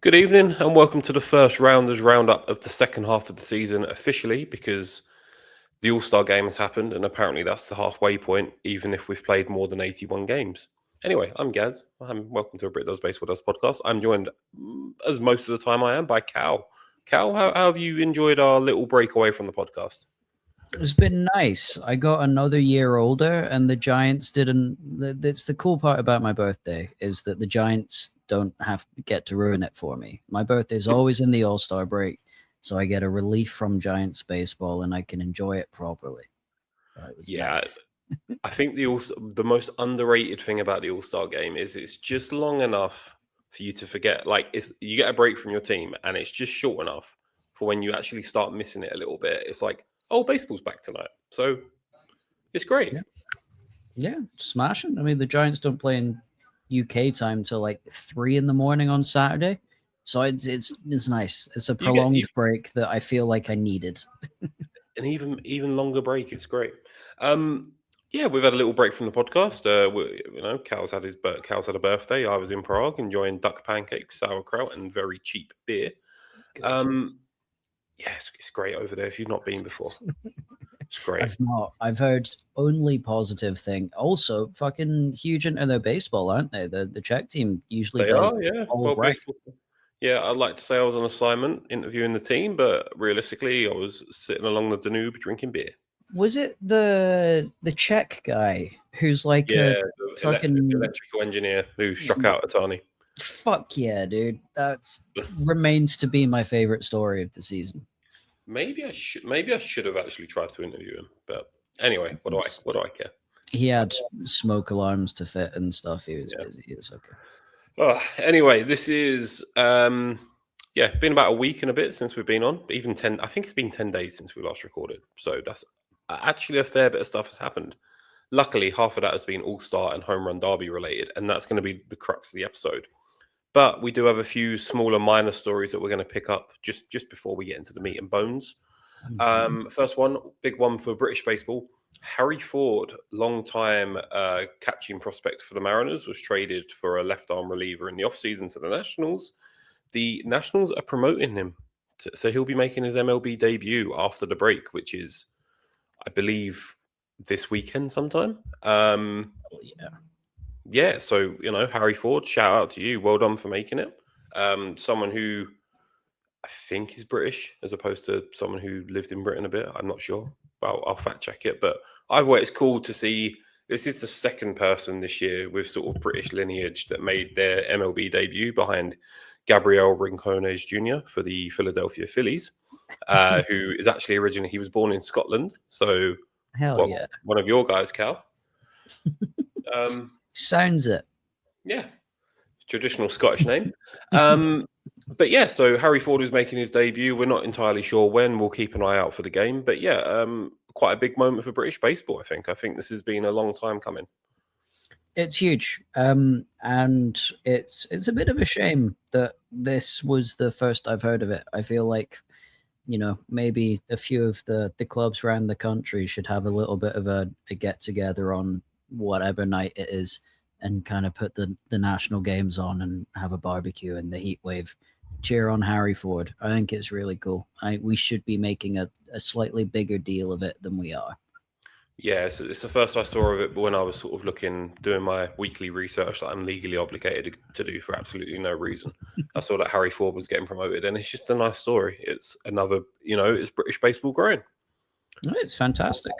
Good evening and welcome to the first rounders roundup of the second half of the season officially because the All-Star game has happened and apparently that's the halfway point even if we've played more than 81 games. Anyway, I'm Gaz. Welcome to a Brit Does Baseball Does podcast. I'm joined, as most of the time I am, by Cal. Cal, how have you enjoyed our little break away from the podcast? It's been nice. I got another year older, and the Giants didn't. That's the cool part about my birthday is that the Giants don't have to get to ruin it for me. My birthday's always in the All-Star break, so I get a relief from Giants baseball, and I can enjoy it properly. It was nice. I think the most underrated thing about the All-Star game is it's just long enough for you to forget. Like you get a break from your team, and it's just short enough for when you actually start missing it a little bit. It's like, oh, baseball's back tonight. So it's great. Yeah, smashing. I mean, the Giants don't play in UK time till like 3 a.m. on Saturday. So it's nice. It's a prolonged break that I feel like I needed. An even longer break. It's great. Yeah, we've had a little break from the podcast. Cal's had a birthday. I was in Prague enjoying duck pancakes, sauerkraut, and very cheap beer. Yes, it's great over there. If you've not been before, it's great. I've not. I've heard only positive thing. Also, fucking huge into their baseball, aren't they? The Czech team usually does. Baseball. Yeah, I'd like to say I was on assignment interviewing the team, but realistically, I was sitting along the Danube drinking beer. Was it the Czech guy who's like a fucking electrical engineer who struck out Atani? Fuck yeah, dude! That's remains to be my favorite story of the season. Maybe I should have actually tried to interview him, but anyway, what do I care? He had smoke alarms to fit and stuff. He was busy. It's okay. Anyway, this is been about a week and a bit since we've been on. Even 10, I think it's been 10 days since we last recorded. So that's actually a fair bit of stuff has happened. Luckily, half of that has been All-Star and Home Run Derby related, and that's going to be the crux of the episode. But we do have a few smaller, minor stories that we're going to pick up just before we get into the meat and bones. First one, big one for British baseball. Harry Ford, long-time catching prospect for the Mariners, was traded for a left-arm reliever in the off-season to the Nationals. The Nationals are promoting him, so he'll be making his MLB debut after the break, which is, I believe, this weekend sometime. Yeah, so, Harry Ford, shout out to you. Well done for making it. Someone who I think is British as opposed to someone who lived in Britain a bit. I'm not sure. I'll fact check it. But either way, it's cool to see. This is the second person this year with sort of British lineage that made their MLB debut behind Gabriel Rincones Jr. for the Philadelphia Phillies, who is actually he was born in Scotland. So, one of your guys, Cal. Sounds it. Yeah. Traditional Scottish name. But yeah, so Harry Ford is making his debut. We're not entirely sure when. We'll keep an eye out for the game. But yeah, quite a big moment for British baseball, I think. I think this has been a long time coming. It's huge. And it's a bit of a shame that this was the first I've heard of it. I feel like, maybe a few of the clubs around the country should have a little bit of a get-together on whatever night it is and kind of put the national games on and have a barbecue in the heat wave. Cheer on Harry Ford. I think it's really cool. We should be making a slightly bigger deal of it than we are. Yeah, it's the first I saw of it, but when I was sort of doing my weekly research that I'm legally obligated to do for absolutely no reason, I saw that Harry Ford was getting promoted, and it's just a nice story. It's another, it's British baseball growing. It's fantastic.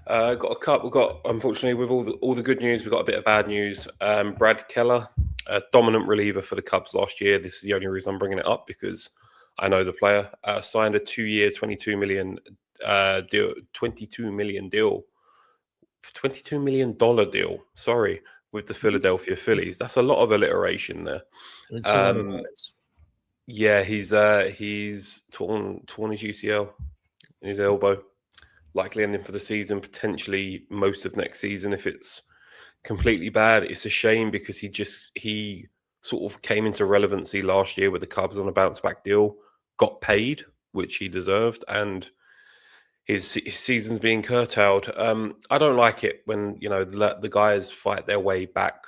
Got a cup. We've got, unfortunately, with all the good news, we've got a bit of bad news. Brad Keller, a dominant reliever for the Cubs last year. This is the only reason I'm bringing it up because I know the player. Signed a 2-year, $22 million deal, $22 million deal, $22 million deal. Sorry, with the Philadelphia Phillies. That's a lot of alliteration there. Yeah, he's torn his UCL in his elbow. Likely ending for the season, potentially most of next season if it's completely bad. It's a shame because he sort of came into relevancy last year with the Cubs on a bounce back deal, got paid, which he deserved, and his season's being curtailed. I don't like it when the guys fight their way back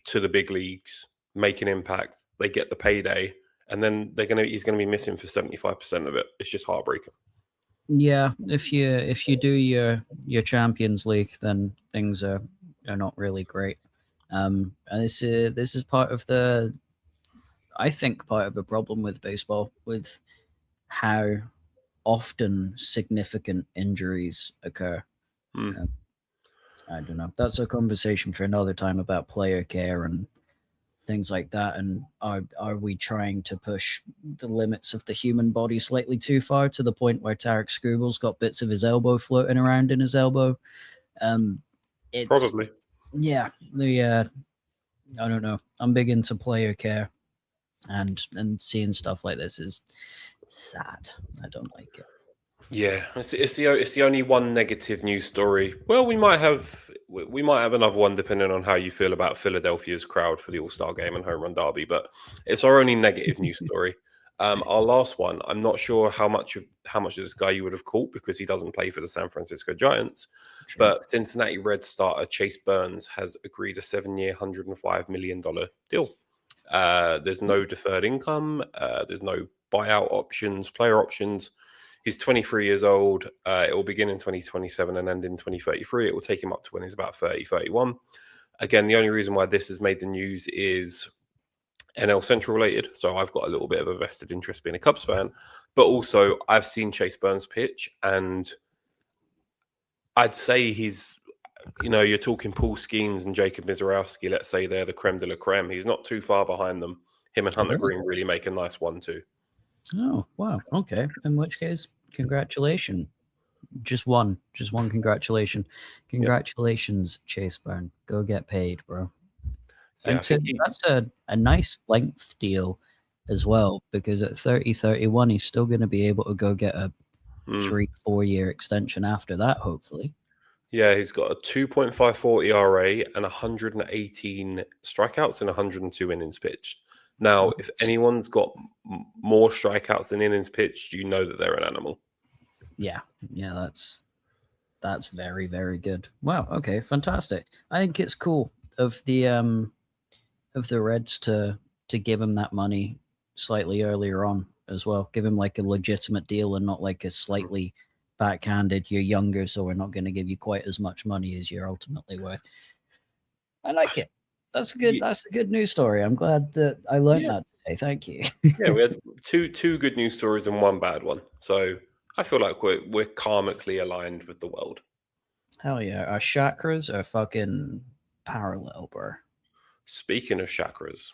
to the big leagues, make an impact, they get the payday, and then he's gonna be missing for 75% of it. It's just heartbreaking. Yeah, if you do your Champions League, then things are not really great. And this is part of the, I think, part of the problem with baseball, with how often significant injuries occur. Mm. I don't know. That's a conversation for another time about player care and things like that. And are we trying to push the limits of the human body slightly too far, to the point where Tarek Scribbles got bits of his elbow floating around in his elbow? It's Probably. yeah. I don't know. I'm big into player care, and seeing stuff like this is sad. I don't like it. Yeah, it's the only one negative news story. Well, we might have another one depending on how you feel about Philadelphia's crowd for the All Star Game and Home Run Derby, but it's our only negative news story. Our last one, I'm not sure how much of this guy you would have caught because he doesn't play for the San Francisco Giants, Sure. but Cincinnati Reds starter Chase Burns has agreed a 7-year, $105 million deal. There's no deferred income. There's no buyout options, player options. He's 23 years old. It will begin in 2027 and end in 2033. It will take him up to when he's about 30, 31. Again, the only reason why this has made the news is NL Central related. So I've got a little bit of a vested interest being a Cubs fan, but also I've seen Chase Burns pitch, and I'd say you're talking Paul Skeens and Jacob Mizorowski. Let's say they're the creme de la creme. He's not too far behind them. Him and Hunter Green really make a nice 1-2. Oh, wow. Okay. In which case, congratulations. Just one congratulation. Congratulations, Chase Burn. Go get paid, bro. Yeah, That's a nice length deal as well, because at 30, 31, he's still going to be able to go get a 3-4 year extension after that, hopefully. Yeah, he's got a 2.54 ERA and 118 strikeouts and 102 innings pitched. Now, if anyone's got more strikeouts than innings pitched, you know that they're an animal. Yeah, that's very, very good. Wow. Okay, fantastic. I think it's cool of the Reds to give him that money slightly earlier on as well. Give him like a legitimate deal and not like a slightly backhanded, you're younger, so we're not going to give you quite as much money as you're ultimately worth. I like it. That's a good news story. I'm glad that I learned that today. Thank you. Yeah, we had two good news stories and one bad one. So I feel like we're karmically aligned with the world. Hell yeah. Our chakras are fucking parallel, bro. Speaking of chakras,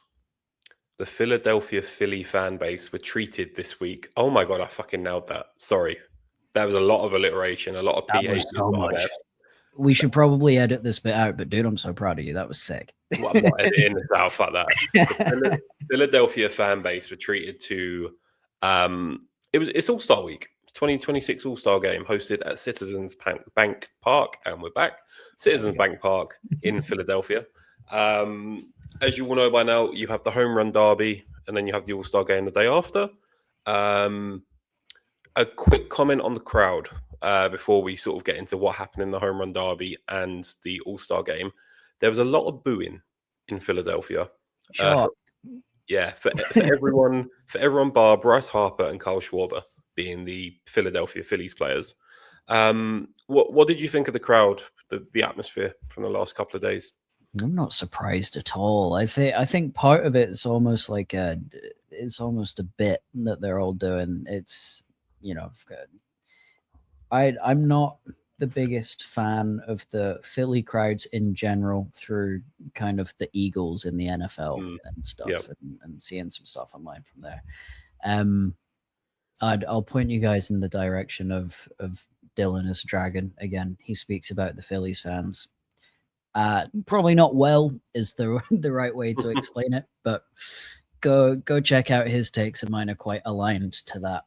the Philadelphia Philly fan base were treated this week. Oh my god, I fucking nailed that. Sorry. That was a lot of alliteration, a lot of PH. So much. We should probably edit this bit out, but dude, I'm so proud of you. That was sick. Well, I'm not editing this out. Fuck that. The Philadelphia fan base were treated to it's All-Star Week. 2026 All-Star Game hosted at Citizens Bank Park, and we're back. Citizens Bank Park in Philadelphia. As you all know by now, you have the Home Run Derby, and then you have the All-Star Game the day after. A quick comment on the crowd before we sort of get into what happened in the Home Run Derby and the All-Star Game. There was a lot of booing in Philadelphia. Sure. For everyone bar Bryce Harper and Kyle Schwarber being the Philadelphia Phillies players. What did you think of the crowd, the atmosphere from the last couple of days? I'm not surprised at all. I think part of it is almost like it's almost a bit that they're all doing. It's, I'm not the biggest fan of the Philly crowds in general through kind of the Eagles in the NFL and stuff, and seeing some stuff online from there. I'll point you guys in the direction of Dylan as Dragon. Again, he speaks about the Phillies fans. Probably not well is the right way to explain it, but go check out his takes, and mine are quite aligned to that.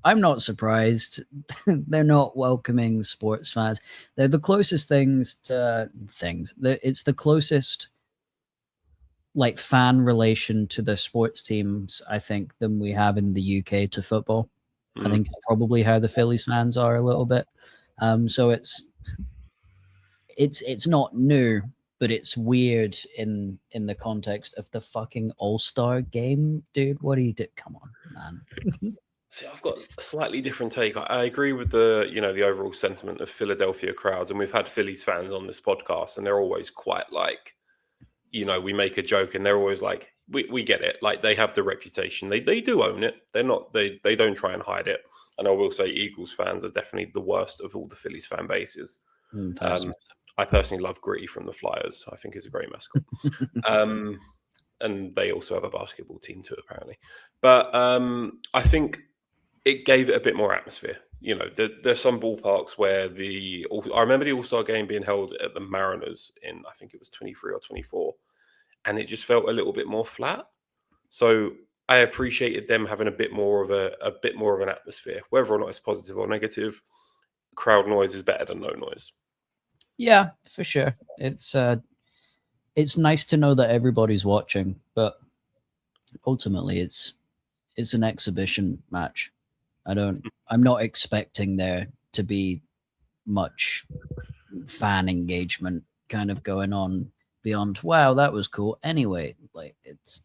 I'm not surprised. They're not welcoming sports fans. They're the closest things. It's the closest like fan relation to the sports teams, I think, than we have in the UK to football. I think it's probably how the Phillies fans are a little bit. So it's not new, but it's weird in the context of the fucking All-Star game, dude. What do you do? Come on, man. See, I've got a slightly different take. I agree with the overall sentiment of Philadelphia crowds, and we've had Phillies fans on this podcast, and they're always quite like, we make a joke, and they're always like, we get it. Like, they have the reputation. They do own it. They don't try and hide it. And I will say, Eagles fans are definitely the worst of all the Phillies fan bases. I personally love Gritty from the Flyers. I think he's a great mascot. And they also have a basketball team too, apparently. But I think it gave it a bit more atmosphere. There's some ballparks where I remember the All-Star game being held at the Mariners in, I think it was 23 or 24, and it just felt a little bit more flat. So I appreciated them having a bit more of an atmosphere, whether or not it's positive or negative. Crowd noise is better than no noise. Yeah, for sure. It's nice to know that everybody's watching, but ultimately it's an exhibition match. I'm not expecting there to be much fan engagement kind of going on beyond, wow, that was cool. Anyway, like it's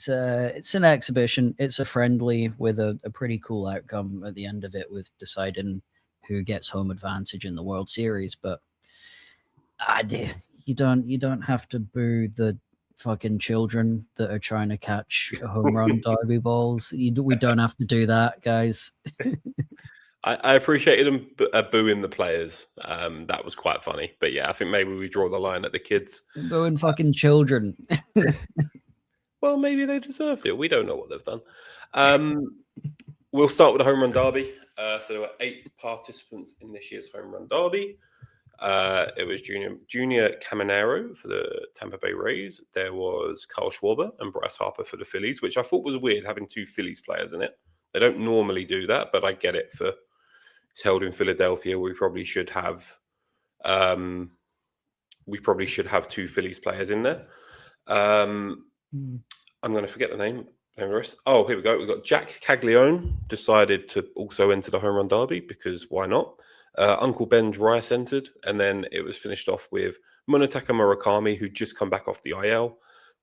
an exhibition. It's a friendly with a pretty cool outcome at the end of it, with deciding who gets home advantage in the World Series. But you don't have to boo the fucking children that are trying to catch home run derby balls. We don't have to do that, guys. I appreciated them booing the players. That was quite funny. But yeah, I think maybe we draw the line at the kids. Booing fucking children. Well, maybe they deserved it. We don't know what they've done. We'll start with the home run derby. So there were 8 participants in this year's home run derby. It was Junior Caminero for the Tampa Bay Rays. There was Kyle Schwarber and Bryce Harper for the Phillies, which I thought was weird, having 2 Phillies players in it. They don't normally do that, but I get it. It's held in Philadelphia. We probably should have 2 Phillies players in there. I'm going to forget the name. Oh, here we go. We've got Jack Caglione decided to also enter the home run derby, because why not? Uncle Ben's Rice entered, and then it was finished off with Munetaka Murakami, who'd just come back off the IL,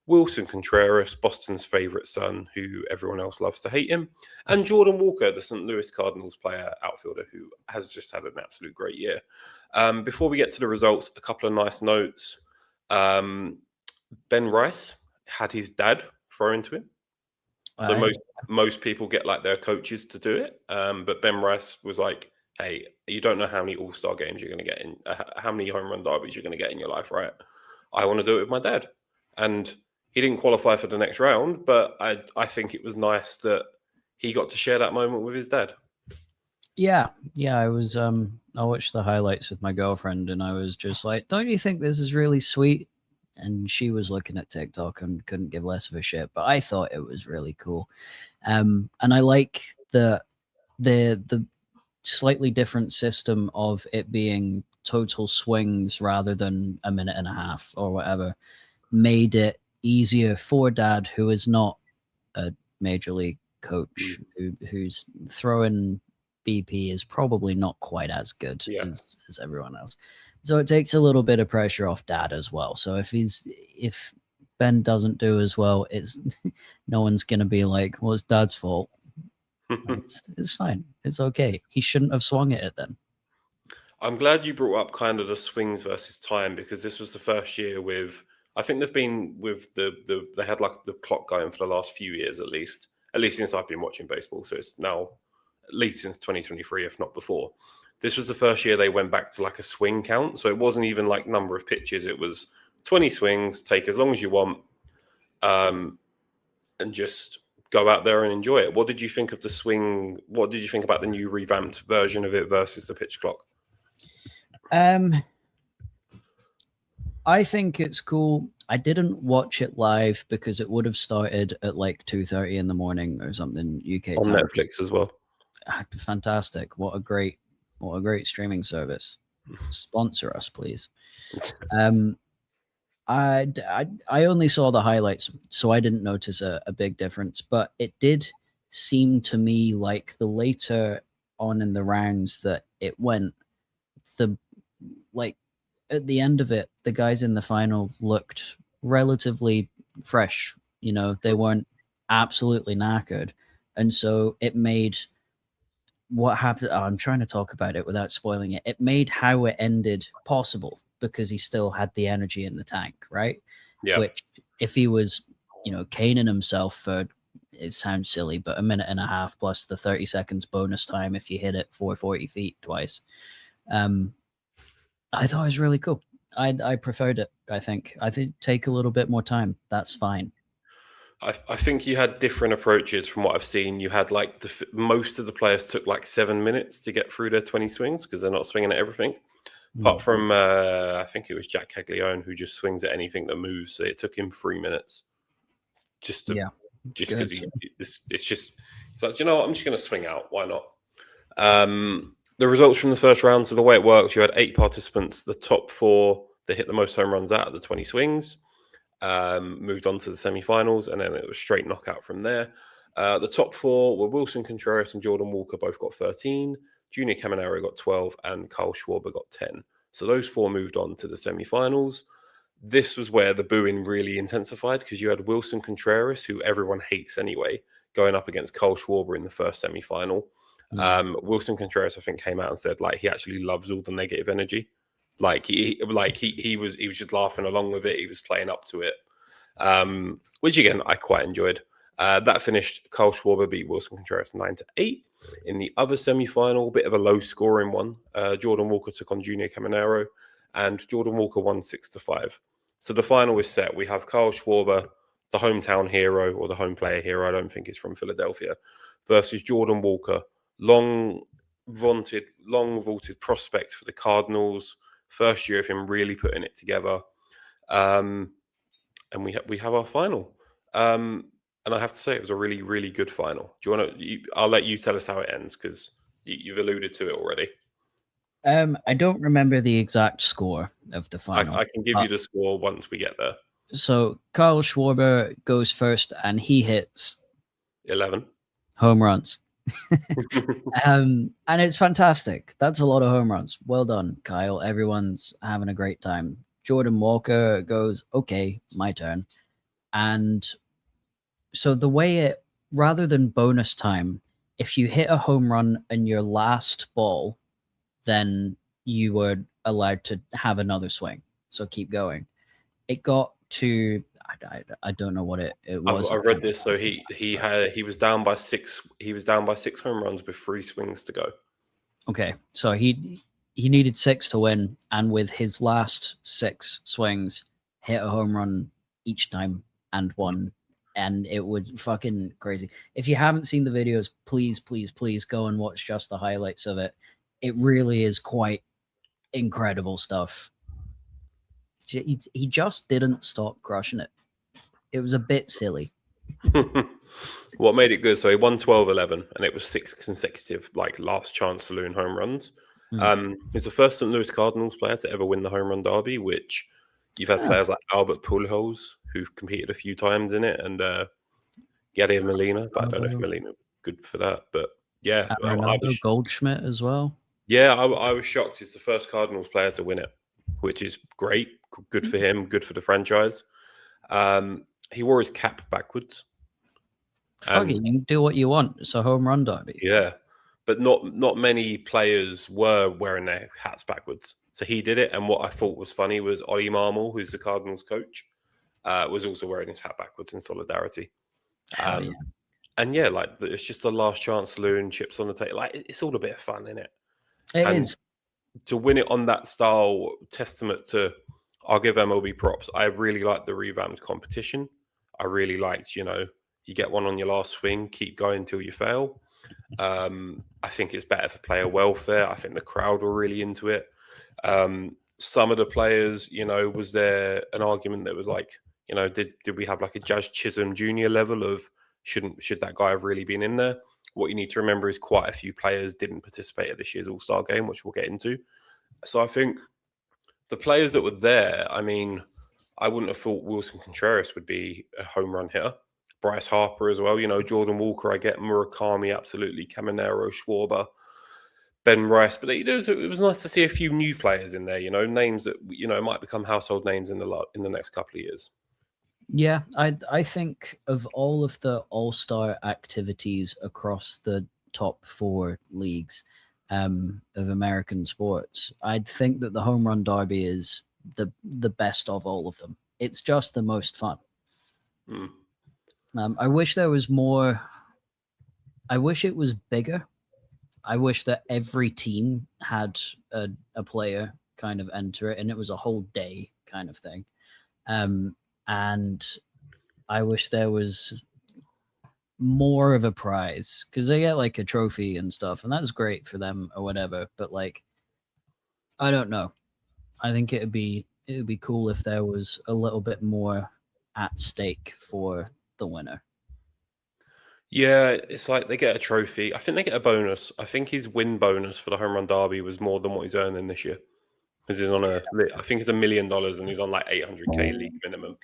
Wilson Contreras, Boston's favourite son, who everyone else loves to hate him, and Jordan Walker, the St. Louis Cardinals player outfielder, who has just had an absolute great year. Before we get to the results, a couple of nice notes. Ben Rice had his dad throw into him. So most people get like their coaches to do it. But Ben Rice was like, hey, you don't know how many All-Star games you're going to get in, how many home run derbies you're going to get in your life, right? I want to do it with my dad. And he didn't qualify for the next round, but I think it was nice that he got to share that moment with his dad. Yeah. I was I watched the highlights with my girlfriend, and I was just like, don't you think this is really sweet? And she was looking at TikTok and couldn't give less of a shit, but I thought it was really cool. And I like the slightly different system of it being total swings rather than a minute and a half or whatever. Made it easier for dad, who is not a major league coach, who's throwing BP is probably not quite as good as everyone else. So it takes a little bit of pressure off dad as well. So if Ben doesn't do as well, it's no one's gonna be like, well, it's dad's fault. It's fine. It's okay. He shouldn't have swung at it then. I'm glad you brought up kind of the swings versus time, because this was the first year with, I think they've been with they had like the clock going for the last few years at least since I've been watching baseball. So it's now at least since 2023, if not before. This was the first year they went back to like a swing count. So it wasn't even like number of pitches. It was 20 swings, take as long as you want, and just go out there and enjoy it. What did you think of the swing? What did you think about the new revamped version of it versus the pitch clock? I think it's cool. I didn't watch it live because it would have started at like 2:30 in the morning or something UK on time. Netflix as well. Fantastic! What a great streaming service. Sponsor us, please. I only saw the highlights, so I didn't notice a big difference. But it did seem to me like the later on in the rounds that it went, at the end of it, the guys in the final looked relatively fresh. You know, they weren't absolutely knackered. And so it made what happened. Oh, I'm trying to talk about it without spoiling it. It made how it ended possible because he still had the energy in the tank, right? Yeah. Which, if he was, caning himself for, it sounds silly, but a minute and a half plus the 30 seconds bonus time if you hit it 440 feet twice. I thought it was really cool. I preferred it. I think take a little bit more time. That's fine. I think you had different approaches from what I've seen. You had like most of the players took like 7 minutes to get through their 20 swings because they're not swinging at everything. Apart from, I think it was Jack Caglione who just swings at anything that moves. So it took him 3 minutes just because it's just like, you know what, I'm just going to swing out. Why not? The results from the first round. So the way it worked, you had 8 participants. The top 4 that hit the most home runs out of the 20 swings moved on to the semi-finals, and then it was straight knockout from there. The top 4 were Wilson Contreras and Jordan Walker, both got 13. Junior Caminero got 12, and Carl Schwarber got 10. So those 4 moved on to the semi-finals. This was where the booing really intensified because you had Wilson Contreras, who everyone hates anyway, going up against Carl Schwarber in the first semi-final. Wilson Contreras, I think, came out and said like he actually loves all the negative energy. Like he was just laughing along with it. He was playing up to it, which again I quite enjoyed. That finished. Carl Schwarber beat Wilson Contreras 9-8. In the other semi-final, bit of a low-scoring one. Jordan Walker took on Junior Caminero, and Jordan Walker won 6-5. So the final is set. We have Carl Schwarber, the hometown hero or the home player hero. I don't think he's from Philadelphia, versus Jordan Walker, long vaunted prospect for the Cardinals. First year of him really putting it together. And we have our final. And I have to say it was a really, really good final. Do you want to? I'll let you tell us how it ends because you've alluded to it already. I don't remember the exact score of the final. I can give you the score once we get there. So Carl Schwarber goes first, and he hits 11 home runs. And it's fantastic. That's a lot of home runs. Well done, Kyle. Everyone's having a great time. Jordan Walker goes, okay, my turn. And so the way it, rather than bonus time, if you hit a home run in your last ball, then you were allowed to have another swing. So keep going. It got to, I don't know what it was. I read this. So he was down by 6. He was down by 6 home runs with 3 swings to go. Okay, so he needed 6 to win, and with his last 6 swings, hit a home run each time and won. And it was fucking crazy. If you haven't seen the videos, please go and watch just the highlights of it. It really is quite incredible stuff. He just didn't stop crushing it. It was a bit silly. What made it good? So he won 12-11, and it was 6 consecutive, like last chance saloon home runs. He's the first St. Louis Cardinals player to ever win the home run derby, which you've had players like Albert Pujols who've competed a few times in it, and Yadier Molina, but I don't know if Molina good for that. But yeah, Goldschmidt as well. Yeah, I was shocked. He's the first Cardinals player to win it, which is great. Good for him. Good for the franchise. He wore his cap backwards. Fuck it, you can do what you want. It's a home run derby. Yeah, but not many players were wearing their hats backwards. So he did it. And what I thought was funny was Ollie Marmol, who's the Cardinals coach, was also wearing his hat backwards in solidarity. Yeah. And yeah, like it's just the last chance saloon, chips on the table. Like it's all a bit of fun, isn't it? It is. To win it on that style, testament to, I'll give MLB props. I really liked the revamped competition. I really liked, you get one on your last swing, keep going until you fail. I think it's better for player welfare. I think the crowd were really into it. Some of the players, was there an argument that was like, did we have like a Jazz Chisholm Jr. level of should that guy have really been in there? What you need to remember is quite a few players didn't participate at this year's All-Star game, which we'll get into. So I think the players that were there, I mean, I wouldn't have thought Wilson Contreras would be a home run hitter. Bryce Harper as well, Jordan Walker, I get Murakami, absolutely, Caminero, Schwarber. Ben Rice, but it was nice to see a few new players in there. Names that might become household names in the next couple of years. Yeah, I think of all of the all-star activities across the top four leagues of American sports, I'd think that the home run derby is the best of all of them. It's just the most fun. Mm. I wish there was more. I wish it was bigger. I wish that every team had a player kind of enter it, and it was a whole day kind of thing. And I wish there was more of a prize because they get like a trophy and stuff, and that's great for them or whatever. But like, I don't know. I think it would be cool if there was a little bit more at stake for the winner. Yeah, it's like they get a trophy. I think they get a bonus. I think his win bonus for the home run derby was more than what he's earning this year because he's on I think it's $1 million and he's on like 800K league minimum.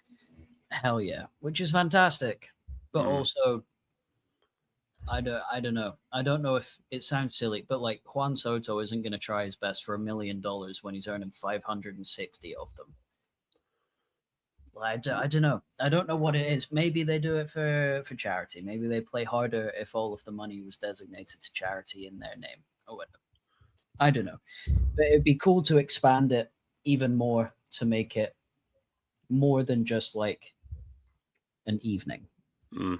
Hell yeah, which is fantastic. But Mm. also, I don't know. I don't know if it sounds silly, but like Juan Soto isn't going to try his best for $1 million when he's earning 560 of them. I don't know. I don't know what it is. Maybe they do it for charity. Maybe they play harder if all of the money was designated to charity in their name or whatever. I don't know. But it'd be cool to expand it even more to make it more than just like an evening. Mm.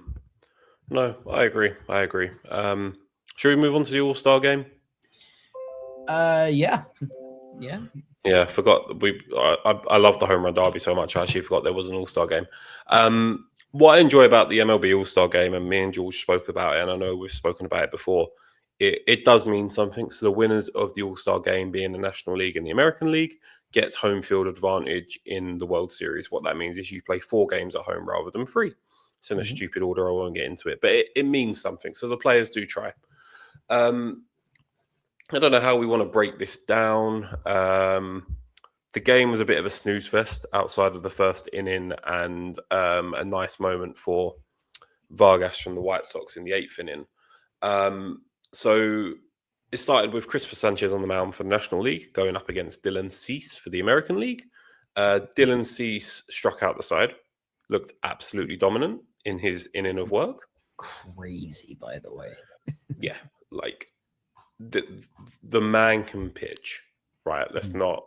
No, I agree. Should we move on to the All-Star game? Yeah. Yeah. Yeah, I forgot. I love the home run derby so much. I actually forgot there was an All-Star game. What I enjoy about the MLB All-Star game, and me and George spoke about it, and I know we've spoken about it before, it does mean something. So the winners of the All-Star game, being the National League and the American League, gets home field advantage in the World Series. What that means is you play 4 games at home rather than 3. It's in a stupid order. I won't get into it, but it means something. So the players do try. I don't know how we want to break this down. The game was a bit of a snooze fest outside of the first inning and a nice moment for Vargas from the White Sox in the 8th inning. So it started with Christopher Sanchez on the mound for the National League going up against Dylan Cease for the American League. Dylan Cease struck out the side, looked absolutely dominant in his inning of work. Crazy, by the way. Yeah, like the man can pitch, right? Let's not.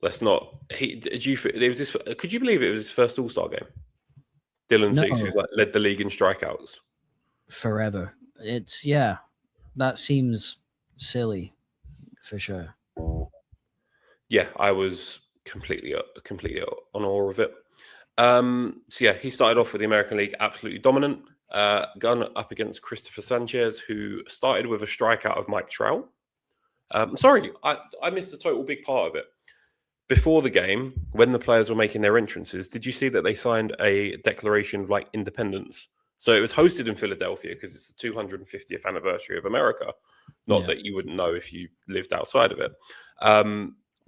Did you? It was this. Could you believe it was his first All-Star game? Dylan Cease, who's like led the league in strikeouts forever. It's that seems silly for sure. Yeah, I was completely on awe of it. So yeah, he started off with the American League absolutely dominant. Gun up against Christopher Sanchez, who started with a strikeout of Mike Trout. Sorry, I missed a total big part of it. Before the game, when the players were making their entrances, did you see that they signed a declaration of like independence? So it was hosted in Philadelphia because it's the 250th anniversary of America. Not that you wouldn't know if you lived outside of it.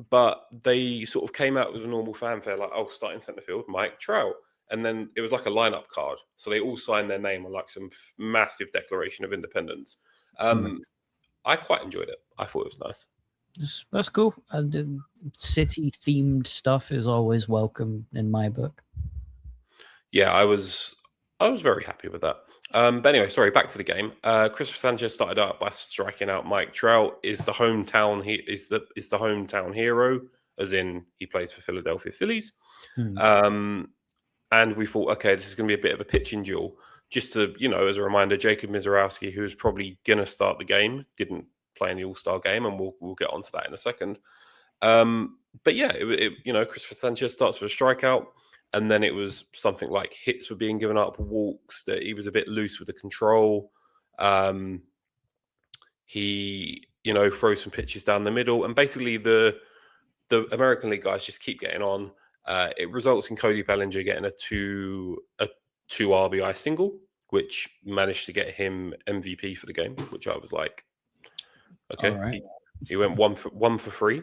But they sort of came out with a normal fanfare, like, oh, starting centre field, Mike Trout. And then it was like a lineup card. So they all signed their name on like some massive declaration of independence. I quite enjoyed it. I thought it was nice. That's cool. City themed stuff is always welcome in my book. Yeah, I was very happy with that. But anyway, sorry, back to the game. Christopher Sanchez started out by striking out Mike Trout. Is the hometown hero, as in he plays for Philadelphia Phillies. And we thought, okay, this is going to be a bit of a pitching duel. Just to, as a reminder, Jacob Mizorowski, who is probably going to start the game, didn't play in the All-Star game, and we'll get onto that in a second. But yeah, Christopher Sanchez starts with a strikeout, and then it was something like hits were being given up, walks, that he was a bit loose with the control. He, throws some pitches down the middle, and basically the American League guys just keep getting on. It results in Cody Bellinger getting a two RBI single, which managed to get him MVP for the game, which I was like, okay, right. he went one for 3.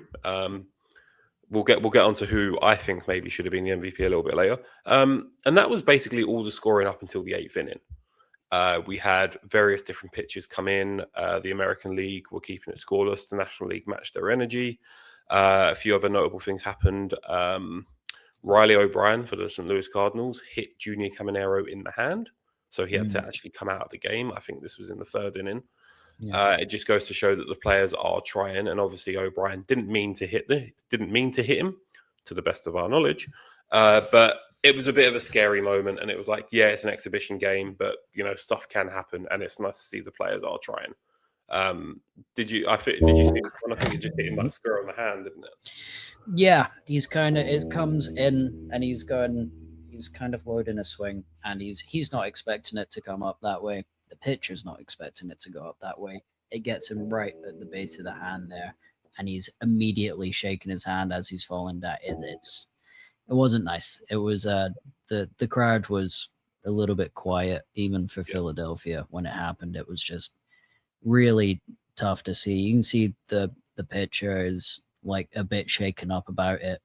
We'll get on to who I think maybe should have been the MVP a little bit later. And that was basically all the scoring up until the 8th inning. We had various different pitches come in. The American League were keeping it scoreless. The National League matched their energy. A few other notable things happened. Riley O'Brien for the St. Louis Cardinals hit Junior Caminero in the hand. So he had to actually come out of the game. I think this was in the third inning. Yeah. It just goes to show that the players are trying, and obviously O'Brien didn't mean to hit him, to the best of our knowledge. But it was a bit of a scary moment, and it was like, yeah, it's an exhibition game, but stuff can happen, and it's nice to see the players are trying. Did you see this one? I think it just hit him like square on the hand, didn't it? Yeah, it comes in and he's kind of loading a swing, and he's not expecting it to come up that way. The pitcher's not expecting it to go up that way. It gets him right at the base of the hand there, and he's immediately shaking his hand as he's falling down. It wasn't nice. It was the crowd was a little bit quiet even for Philadelphia when it happened. It was just really tough to see. You can see the pitcher is like a bit shaken up about it.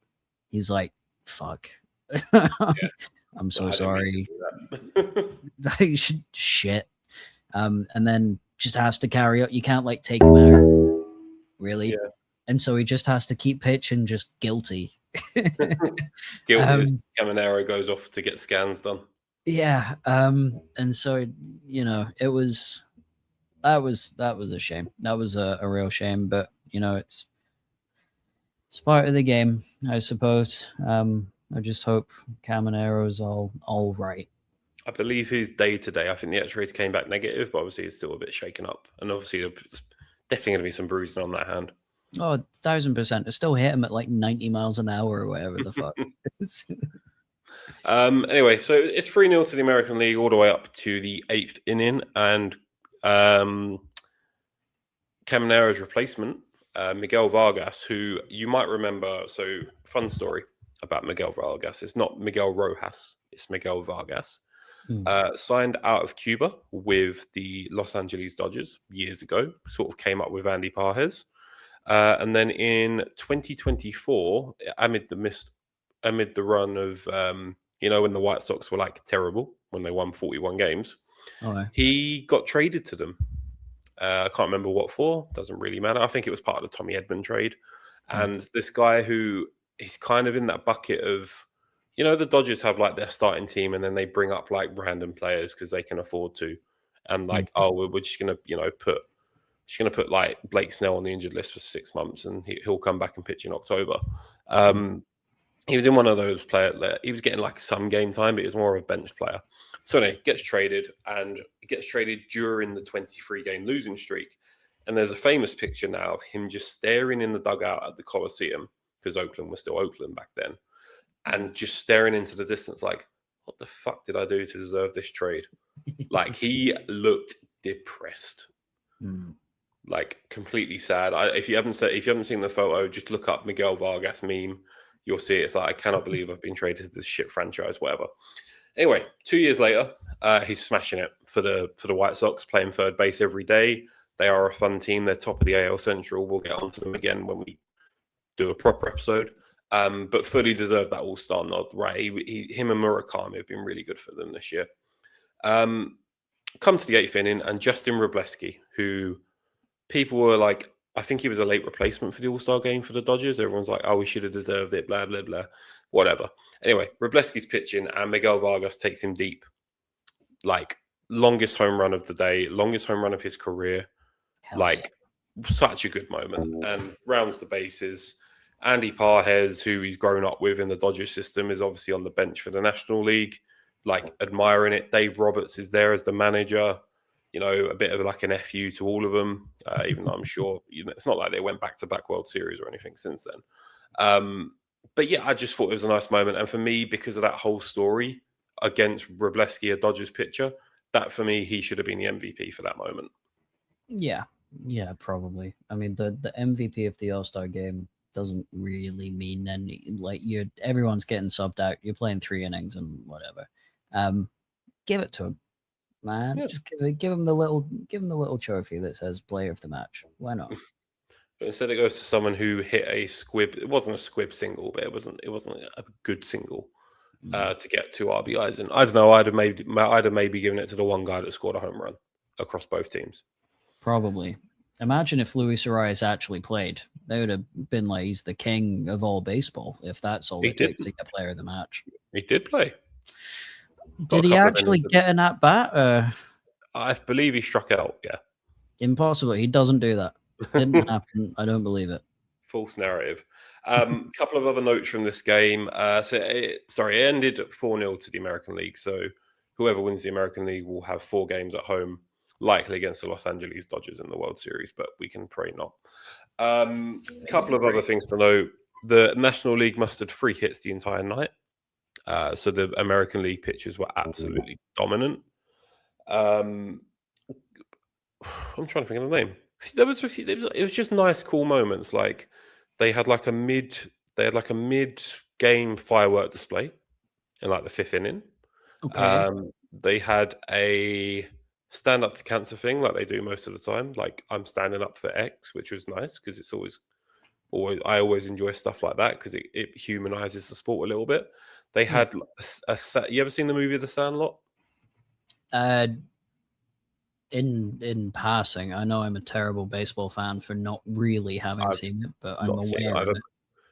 He's like, "Fuck, I'm so sorry." Shit. And then just has to carry up. You can't like take him out, really. Yeah. And so he just has to keep pitching, just guilty. Guilty as Caminero goes off to get scans done. Yeah. And so it was that was a shame. That was a real shame. But it's part of the game, I suppose. I just hope Caminero's all right. I believe his day-to-day, I think the X-rays came back negative, but obviously he's still a bit shaken up. And obviously there's definitely going to be some bruising on that hand. Oh, 1,000%. It still hit him at like 90 miles an hour or whatever the fuck. Anyway, so it's 3-0 to the American League all the way up to the 8th inning. And Caminero's replacement, Miguel Vargas, who you might remember. So, fun story about Miguel Vargas. It's not Miguel Rojas. It's Miguel Vargas. Signed out of Cuba with the Los Angeles Dodgers years ago, sort of came up with Andy Pages. And then in 2024, amid the run of, when the White Sox were like terrible, when they won 41 games, he got traded to them. I can't remember what for, doesn't really matter. I think it was part of the Tommy Edman trade. And this guy who is kind of in that bucket of, the Dodgers have like their starting team and then they bring up like random players because they can afford to. And like, we're just going to, put like Blake Snell on the injured list for 6 months and he'll come back and pitch in October. He was in one of those players that he was getting like some game time, but he was more of a bench player. So anyway, gets traded during the 23-game losing streak. And there's a famous picture now of him just staring in the dugout at the Coliseum, because Oakland was still Oakland back then, and just staring into the distance like, what the fuck did I do to deserve this trade? Like, he looked depressed. Like, completely sad. If you haven't seen the photo, just look up Miguel Vargas meme. You'll see it. It's like, I cannot believe I've been traded to this shit franchise, whatever. Anyway, 2 years later, he's smashing it for the White Sox, playing third base every day. They are a fun team. They're top of the AL Central. We'll get onto them again when we do a proper episode. But fully deserved that All-Star nod, right? Him and Murakami have been really good for them this year. Come to the 8th inning, and Justin Robleski, who people were like, I think he was a late replacement for the All-Star game for the Dodgers. Everyone's like, oh, we should have deserved it, blah, blah, blah, whatever. Anyway, Robleski's pitching, and Miguel Vargas takes him deep. Like, longest home run of the day, longest home run of his career. Such a good moment. And rounds the bases. Andy Pages, who he's grown up with in the Dodgers system, is obviously on the bench for the National League, like, admiring it. Dave Roberts is there as the manager. A bit of like an FU to all of them, even though I'm sure it's not like they went back-to-back World Series or anything since then. But yeah, I just thought it was a nice moment. And for me, because of that whole story against Robleski, a Dodgers pitcher, that for me, he should have been the MVP for that moment. Yeah, probably. I mean, the MVP of the All-Star game doesn't really mean any, like, everyone's getting subbed out. You're playing 3 innings and whatever. Give it to him. Man, just give him the little trophy that says player of the match. Why not? But instead it goes to someone who hit a squib. It wasn't a squib single, but it wasn't a good single. to get 2 RBIs in. I don't know. I'd have maybe given it to the one guy that scored a home run across both teams. Probably. Imagine if Luis Arias actually played. They would have been like, he's the king of all baseball if that's all it takes to get player of the match. He did play. Did he actually get an at bat? I believe he struck out. Yeah. Impossible. He doesn't do that. Didn't happen. I don't believe it. False narrative. Couple of other notes from this game. It ended 4-0 to the American League. So whoever wins the American League will have 4 games at home, likely against the Los Angeles Dodgers in the World Series, but we can pray not. Couple of other things to note. The National League mustered 3 hits the entire night. So the American League pitchers were absolutely dominant. I'm trying to think of the name. It was just nice, cool moments. Like they had like a mid-game firework display in like the 5th inning. Okay. They had a stand up to cancer thing like they do most of the time. Like I'm standing up for X, which was nice because it's always I always enjoy stuff like that because it humanizes the sport a little bit. They had you ever seen the movie The Sandlot? In passing, I know I'm a terrible baseball fan for not really having seen it, but I'm aware of it.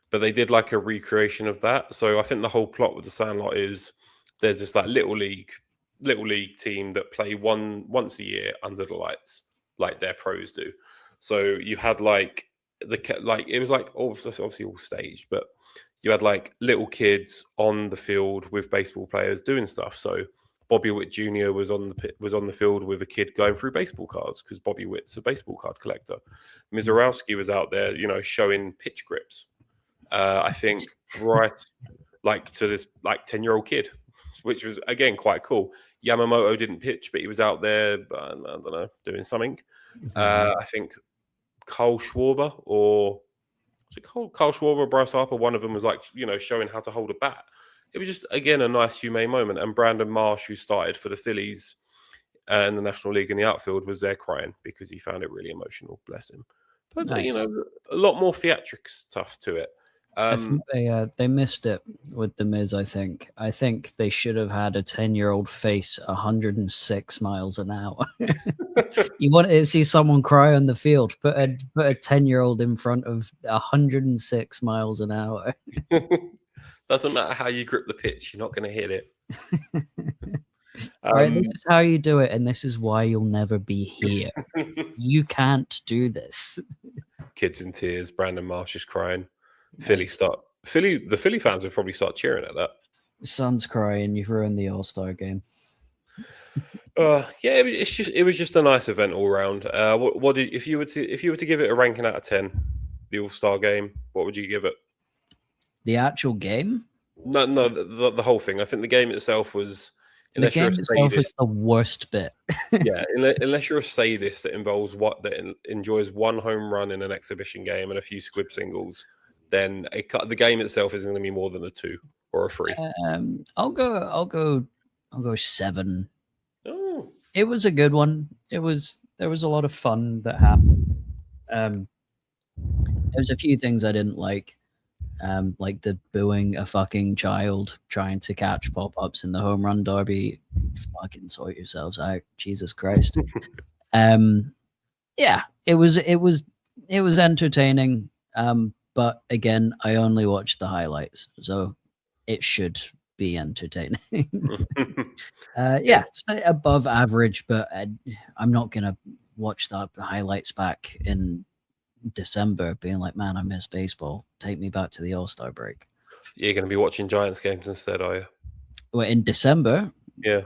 But they did like a recreation of that. So I think the whole plot with The Sandlot is there's this like little league team that play once a year under the lights, like their pros do. So you had like it was like obviously all staged, but you had like little kids on the field with baseball players doing stuff. So Bobby Witt Jr. was on the field with a kid going through baseball cards because Bobby Witt's a baseball card collector. Mizorowski was out there, showing pitch grips. I think right like to this like 10-year-old kid, which was again quite cool. Yamamoto didn't pitch, but he was out there, I don't know, doing something. I think Carl Schwarber or Bryce Harper, one of them was like, showing how to hold a bat. It was just, again, a nice, humane moment. And Brandon Marsh, who started for the Phillies in the National League in the outfield, was there crying because he found it really emotional. Bless him. But, nice. A lot more theatric stuff to it. I think they missed it with The Miz, I think. I think they should have had a 10-year-old face 106 miles an hour. You wanted to see someone cry on the field, put a 10-year-old in front of 106 miles an hour. Doesn't matter how you grip the pitch, you're not going to hit it. All right, this is how you do it, and this is why you'll never be here. You can't do this. Kids in tears, Brandon Marsh is crying. The Philly fans would probably start cheering at that. Son's crying, you've ruined the All-Star game. It was just a nice event all round. If you were to give it a ranking out of 10, the All-Star game, what would you give it? The actual game? No, the whole thing. I think the game itself was. The game itself is the worst bit. Yeah, unless you're a sadist that enjoys one home run in an exhibition game and a few squib singles, then the game itself isn't going to be more than a 2 or a 3. I'll go 7. Oh. It was a good one. There was a lot of fun that happened. There was a few things I didn't like the booing a fucking child trying to catch pop-ups in the home run derby. Fucking sort yourselves out, Jesus Christ. Yeah, it was entertaining. But again, I only watched the highlights, so it should be entertaining. It's above average, but I'm not gonna watch the highlights back in December being like, man, I miss baseball. Take me back to the All-Star break. You're going to be watching Giants games instead, are you? Well, in December? Yeah.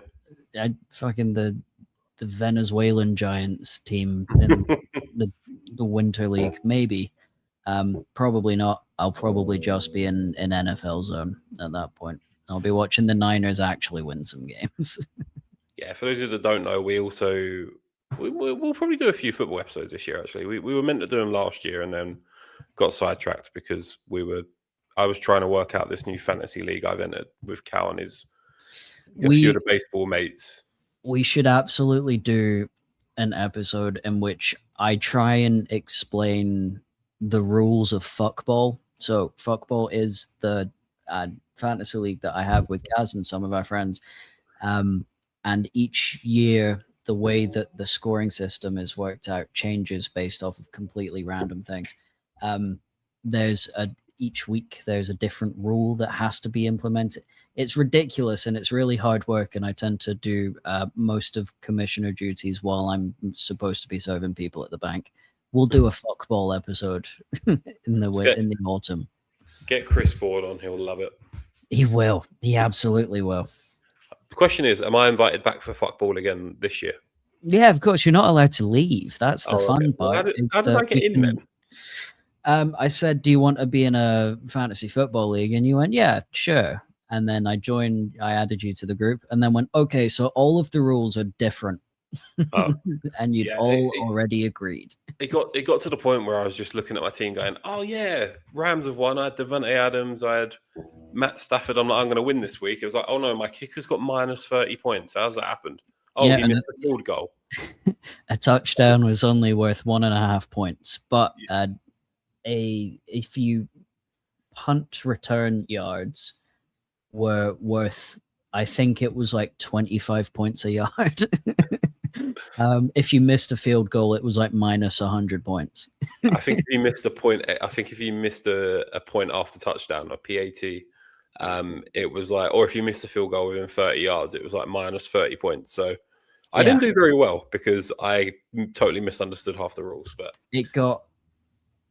Fucking the Venezuelan Giants team in the Winter League, maybe. Probably not. I'll probably just be in NFL zone at that point. I'll be watching the Niners actually win some games. Yeah, for those that don't know, we'll probably do a few football episodes this year. Actually, we were meant to do them last year and then got sidetracked because I was trying to work out this new fantasy league I've entered with Cal and a few of the baseball mates. We should absolutely do an episode in which I try and explain the rules of fuckball. So fuckball is the fantasy league that I have with Gaz and some of our friends. And each year, the way that the scoring system is worked out changes based off of completely random things. There's each week there's a different rule that has to be implemented. It's ridiculous and it's really hard work. And I tend to do most of commissioner duties while I'm supposed to be serving people at the bank. We'll do a fuckball episode in the autumn. Get Chris Ford on; he'll love it. He will. He absolutely will. The question is, am I invited back for fuckball again this year? Yeah, of course. You're not allowed to leave. That's the fun part. How did I get in then? I said, "Do you want to be in a fantasy football league?" And you went, "Yeah, sure." And then I added you to the group, and then went, "Okay, so all of the rules are different." And you'd already agreed. It got to the point where I was just looking at my team going, oh yeah, Rams have won. I had Devontae Adams, I had Matt Stafford. I'm going to win this week. It was like, oh no, my kicker's got minus 30 points. How's that happened? Oh, he missed a field goal. A touchdown was only worth 1.5 points, but if you punt return yards were worth, I think it was like 25 points a yard. If you missed a field goal, it was like minus 100 points. I think if you missed a point, a point after touchdown, a PAT, it was like, or if you missed a field goal within 30 yards, it was like minus 30 points. So I didn't do very well because I totally misunderstood half the rules. But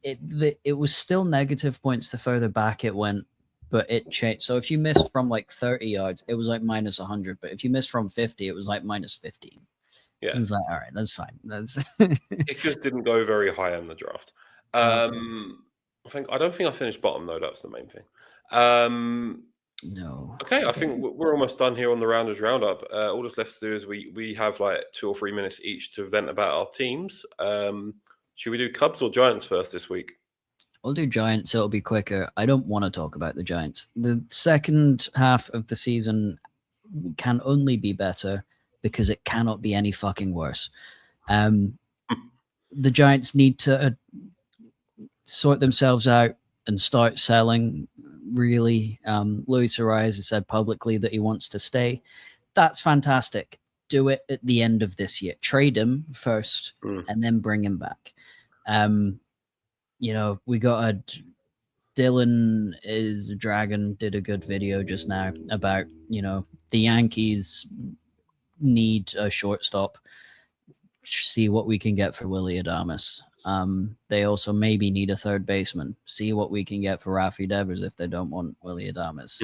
it was still negative points the further back it went, but it changed. So if you missed from like 30 yards, it was like minus 100. But if you missed from 50, it was like minus 15. Yeah, it's like, all right, that's fine. It just didn't go very high in the draft. I don't think I finished bottom though. That's the main thing. No. Okay, I think we're almost done here on the Rounders Roundup. All that's left to do is we have like 2 or 3 minutes each to vent about our teams. Should we do Cubs or Giants first this week? We'll do Giants. It'll be quicker. I don't want to talk about the Giants. The second half of the season can only be better because it cannot be any fucking worse. The Giants need to sort themselves out and start selling, really. Luis Arias has said publicly that he wants to stay. That's fantastic. Do it at the end of this year. Trade him first and then bring him back. We got Dylan is a Dragon did a good video just now about, the Yankees need a shortstop. See what we can get for Willy Adames. They also maybe need a third baseman. See what we can get for Rafi Devers if they don't want Willy Adames.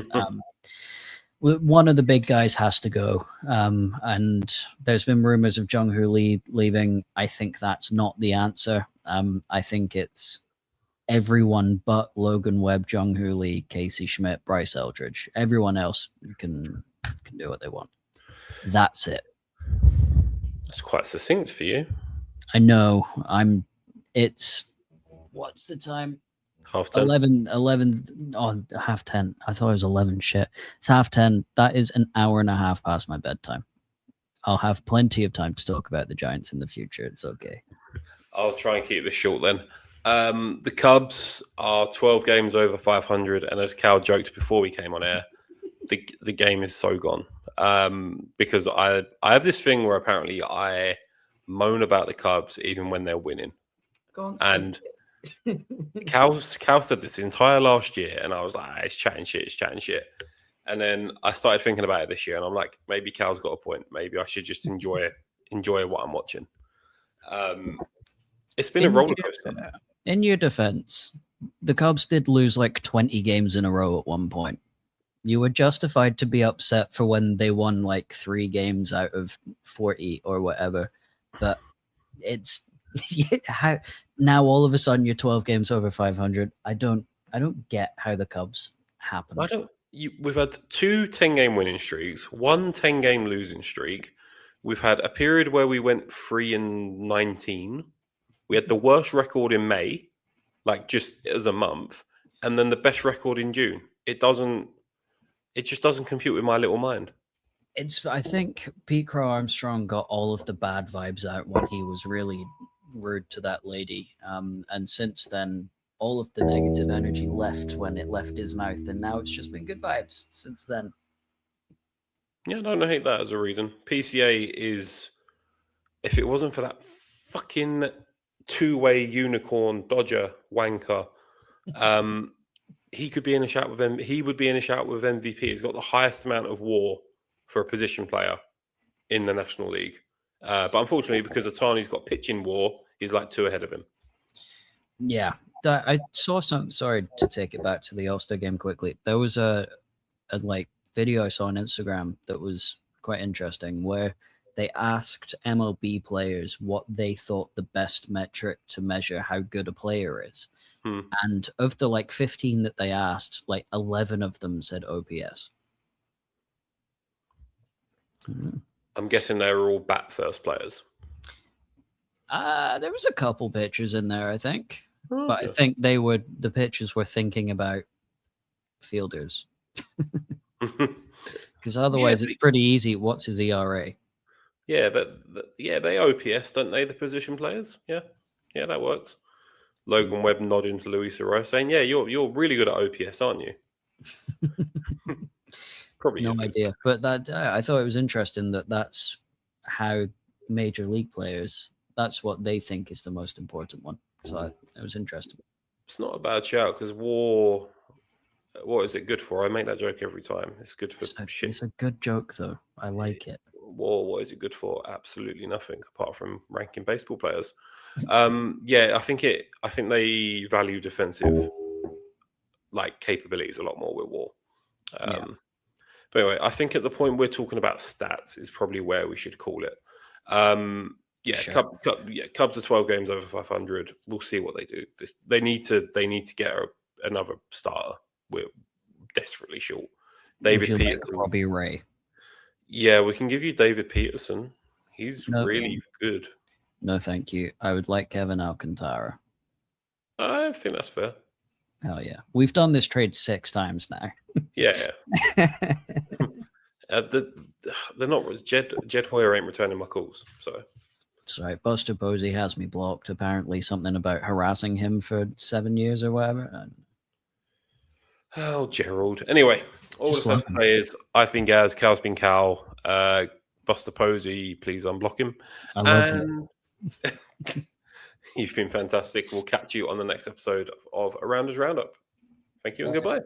One of the big guys has to go. And there's been rumors of Jung-Hoo Lee leaving. I think that's not the answer. I think it's everyone but Logan Webb, Jung-Hoo Lee, Casey Schmidt, Bryce Eldridge. Everyone else can do what they want. That's it. That's quite succinct for you. I know. What's the time? 10:30. 11, oh, 10:30. I thought it was 11. Shit. It's 10:30. That is an hour and a half past my bedtime. I'll have plenty of time to talk about the Giants in the future. It's okay. I'll try and keep this short then. The Cubs are 12 games over 500, and as Cal joked before we came on air, the game is so gone. Because I have this thing where apparently I moan about the Cubs even when they're winning. And Cal said this entire last year, and I was like, it's chatting shit. And then I started thinking about it this year, and I'm like, maybe Cal's got a point. Maybe I should just enjoy what I'm watching. It's been a roller coaster. In your defense, the Cubs did lose like 20 games in a row at one point. You were justified to be upset for when they won like 3 games out of 40 or whatever. But it's how now all of a sudden you're 12 games over 500. I don't get how the Cubs happen. We've had 2 10-game winning streaks, 1 10-game losing streak. We've had a period where we went 3-19. We had the worst record in May, like just as a month, and then the best record in June. It just doesn't compute with my little mind. I think Pete Crow Armstrong got all of the bad vibes out when he was really rude to that lady. And since then, all of the negative energy left when it left his mouth, and now it's just been good vibes since then. Yeah, I don't hate that as a reason. PCA is, if it wasn't for that fucking two-way unicorn Dodger wanker, he could be in a shout with them. He would be in a shout with MVP. He's got the highest amount of WAR for a position player in the National League. But unfortunately, because Otani's got pitching WAR, he's like 2 ahead of him. Yeah, I saw some. Sorry to take it back to the All-Star game quickly. There was a like video I saw on Instagram that was quite interesting, where they asked MLB players what they thought the best metric to measure how good a player is. And of the like 15 that they asked, like 11 of them said OPS. I'm guessing they were all bat first players. There was a couple pitchers in there, I think. Okay. But I think the pitchers were thinking about fielders. Because otherwise it's pretty easy. What's his ERA? Yeah, they OPS, don't they, the position players? Yeah, that works. Logan Webb nodding to Luis Arroyo, saying, "Yeah, you're really good at OPS, aren't you?" Probably no idea, but that I thought it was interesting that that's how major league players. That's what they think is the most important one. So it was interesting. It's not a bad shout because WAR. What is it good for? I make that joke every time. It's good for shit. It's a good joke, though. I like it. WAR, what is it good for? Absolutely nothing apart from ranking baseball players. Yeah, I think they value defensive like capabilities a lot more with WAR. But anyway, I think at the point we're talking about stats is probably where we should call it. Sure. Cubs are 12 games over 500. We'll see what they do. They need to get another starter. We're desperately short. David Peterson, Robbie Ray. Yeah, we can give you David Peterson. He's really good. No, thank you. I would like Kevin Alcantara. I think that's fair. Hell yeah. We've done this trade 6 times now. Yeah. They're not. Jed Hoyer ain't returning my calls. So. Sorry, Buster Posey has me blocked. Apparently something about harassing him for 7 years or whatever. Oh, Gerald. Anyway, all that's left to say is I've been Gaz, Cal's been Cal. Buster Posey, please unblock him. I love him. You've been fantastic. We'll catch you on the next episode of A Rounder's Roundup. Thank you and goodbye.